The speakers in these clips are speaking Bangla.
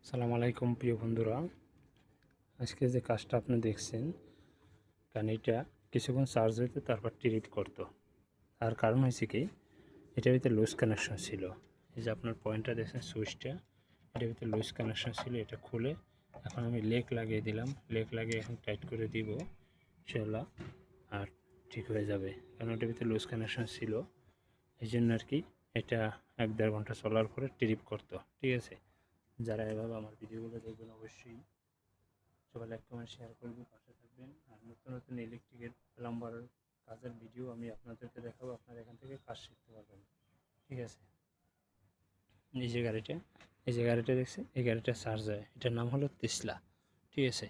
আসসালামু আলাইকুম প্রিয় বন্ধুরা। আজকে যে কাজটা আপনি দেখছেন, কারণ এটা কিছুক্ষণ চার্জ হইতো তারপর ট্রিপ করতো। তার কারণ হয়েছে কি, এটার ভিতরে লুজ কানেকশন ছিল। এই যে আপনার পয়েন্টটা দেখছেন সুইচটা, এটার ভিতরে লুজ কানেকশন ছিল। এটা খুলে এখন আমি লেক লাগিয়ে দিলাম। লেক লাগিয়ে এখন টাইট করে দিব, ইনশাআল্লাহ আর ঠিক হয়ে যাবে। কারণ এটার ভিতরে লুজ কানেকশন ছিল, এই জন্য আর কি এটা 1-1.5 ঘন্টা চলার পরে ট্রিপ করতো। ঠিক আছে, যারা এভাবে আমার ভিডিওগুলো দেখবেন অবশ্যই সবাই লাইক কমেন্ট শেয়ার করবেন, পাশে থাকবেন। আর নতুন নতুন ইলেকট্রিকের প্লাম্বারের কাজের ভিডিও আমি আপনাদেরকে দেখাবো, আপনারা এখান থেকে কাজ শিখতে পারবেন। ঠিক আছে, এই যে গাড়িটা দেখছে, এই গাড়িটা চার্জ হয়, এটার নাম হলো তেসলা। ঠিক আছে,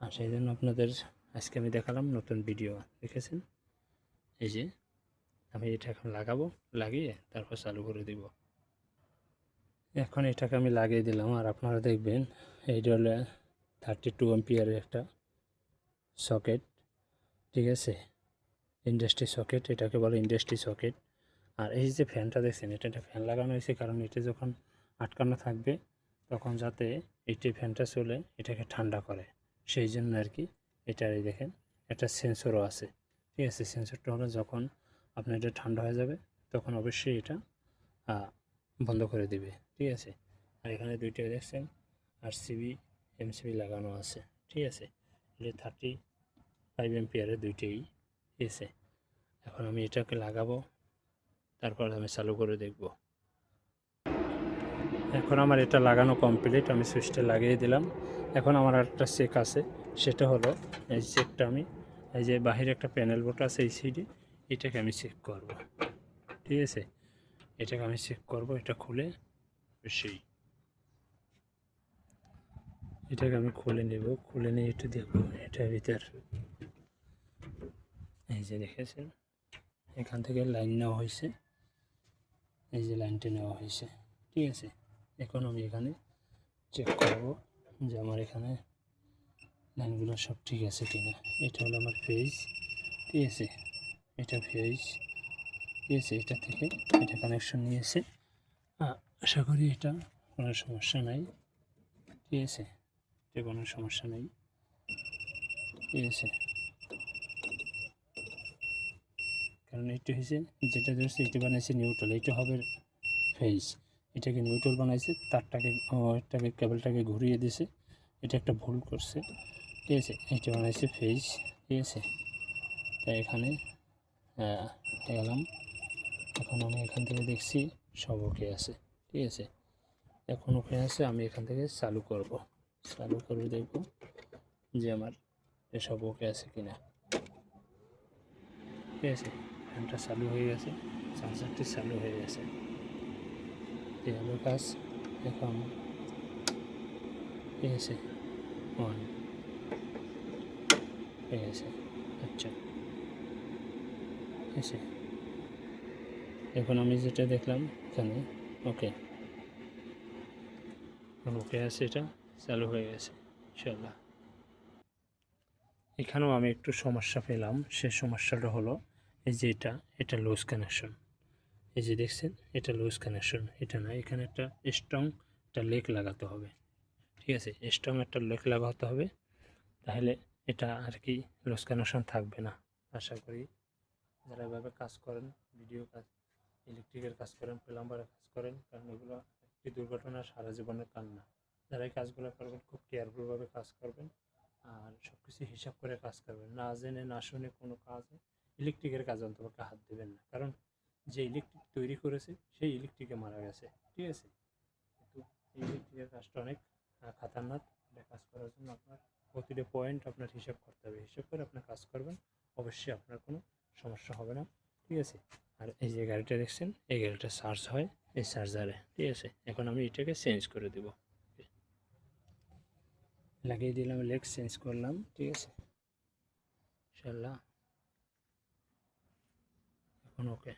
আর সেই জন্য আপনাদের আজকে আমি দেখালাম নতুন ভিডিও। দেখেছেন, এই যে আমি এটা এখন লাগাবো, লাগিয়ে তারপর চালু করে দিব। এখন এটাকে আমি লাগিয়ে দিলাম, আর আপনারা দেখবেন এইটা হলো 32 এম্পিয়ারের একটা সকেট। ঠিক আছে, ইন্ডাস্ট্রি সকেট, এটাকে বলে ইন্ডাস্ট্রি সকেট। আর এই যে ফ্যানটা দেখছেন, এটা একটা ফ্যান লাগানো হয়েছে, কারণ এটা যখন আটকানো থাকবে তখন যাতে এইটি ফ্যানটা চলে এটাকে ঠান্ডা করে, সেই জন্য আর কি। এটার এই দেখেন একটা সেন্সরও আছে। ঠিক আছে, সেন্সরটা হলো যখন আপনার এটা ঠান্ডা হয়ে যাবে তখন অবশ্যই এটা বন্ধ করে দিবে। ঠিক আছে, আর এখানে দুইটা দেখছেন RCB MCB লাগানো আছে। ঠিক আছে, এটা 35 এম্পিয়ারের দুইটাই। ঠিক আছে, এখন আমি এটাকে লাগাবো, তারপর আমি চালু করে দেখব। এখন আমার এটা লাগানো কমপ্লিট, আমি সুইচটা লাগিয়ে দিলাম। এখন আমার একটা চেক আছে, সেটা হলো এই চেকটা আমি, এই যে বাহিরে একটা প্যানেল বোর্ড আছে এই সাইডে, এটাকে আমি চেক করব। ঠিক আছে, এটাকে আমি চেক করব, এটা খুলে সেই এটাকে আমি খুলে নেব। খুলে নিয়ে একটু দেখব এটার ভিতর, এই যে দেখেছেন এখান থেকে লাইন নেওয়া হয়েছে, এই যে লাইনটা নেওয়া হয়েছে। ঠিক আছে, এখন আমি এখানে চেক করব যে আমার এখানে লাইনগুলো সব ঠিক আছে কিনা। এটা হলো আমার ফেজ। ঠিক আছে, এটা ফেজ। ঠিক আছে, এটা থেকে এটা কানেকশন নিয়েছে। আশা করি এটা কোনো সমস্যা নাই। ঠিক আছে, এটা কোনো সমস্যা নেই। ঠিক আছে, কারণ এটা হয়েছে যেটা ধরছে এটা বানাইছে নিউট্রাল, এটা হবে ফেজ। এটাকে নিউট্রাল বানাইছে, তারটাকে কেবলটাকে ঘুরিয়ে দিয়েছে, এটা একটা ভুল করছে। ঠিক আছে, এটা বানাইছে ফেজ। ঠিক আছে, তাই এখানে গেলাম। এখন আমি এখান থেকে দেখছি সব ওকে আছে। ঠিক আছে, এখন ওকে আছে, আমি এখান থেকে চালু করব। চালু করে দেখব যে আমার এসব ওকে আছে কিনা। ঠিক আছে, ফ্যানটা চালু হয়ে গেছে, চার্জারটি চালু হয়ে গেছে, এই হলো কাজ। এখন ঠিক আছে, অন হয়ে গেছে। আচ্ছা, ঠিক আছে, এখন আমি যেটা দেখলাম এখানে ওকে ওকে আছে, এটা চালু হয়ে গেছে ইনশাল্লাহ। এখানেও আমি একটু সমস্যা পেলাম, সে সমস্যাটা হলো এই যে এটা লুজ কানেকশন। এই যে দেখছেন এটা লুজ কানেকশন, এটা না, এখানে একটা স্ট্রং একটা লেক লাগাতে হবে। ঠিক আছে, স্ট্রং একটা লেক লাগাতে হবে, তাহলে এটা আর কি লুজ কানেকশন থাকবে না। আশা করি যারা এভাবে কাজ করেন, ভিডিও কাজ, ইলেকট্রিকের কাজ করেন, প্লাম্বারের কাজ করেন, কারণ এগুলো একটি দুর্ঘটনা সারা জীবনের কান্না। যারা এই কাজগুলো করবেন খুব কেয়ারফুলভাবে কাজ করবেন, আর সব কিছু হিসাব করে কাজ করবেন। না জেনে না শুনে কোনো কাজে, ইলেকট্রিকের কাজে অন্তপক্ষে হাত দেবেন না, কারণ যে ইলেকট্রিক তৈরি করেছে সেই ইলেকট্রিকে মারা গেছে। ঠিক আছে, কিন্তু এই ইলেকট্রিকের কাজটা অনেক খাতারনাক। এটা কাজ করার জন্য আপনার প্রতিটা পয়েন্ট আপনার হিসাব করতে হবে, হিসাব করে আপনার কাজ করবেন, অবশ্যই আপনার কোনো সমস্যা হবে না। ঠিক আছে, আর এই যে গাড়িটা দেখছেন, এই গাড়িটা চার্জ হয় এই চার্জারে। ঠিক আছে, এখন আমি এটাকে চেঞ্জ করে দেব, লাগিয়ে দিলাম, লেগ চেঞ্জ করলাম। ঠিক আছে, ইনশাল্লাহ এখন ওকে।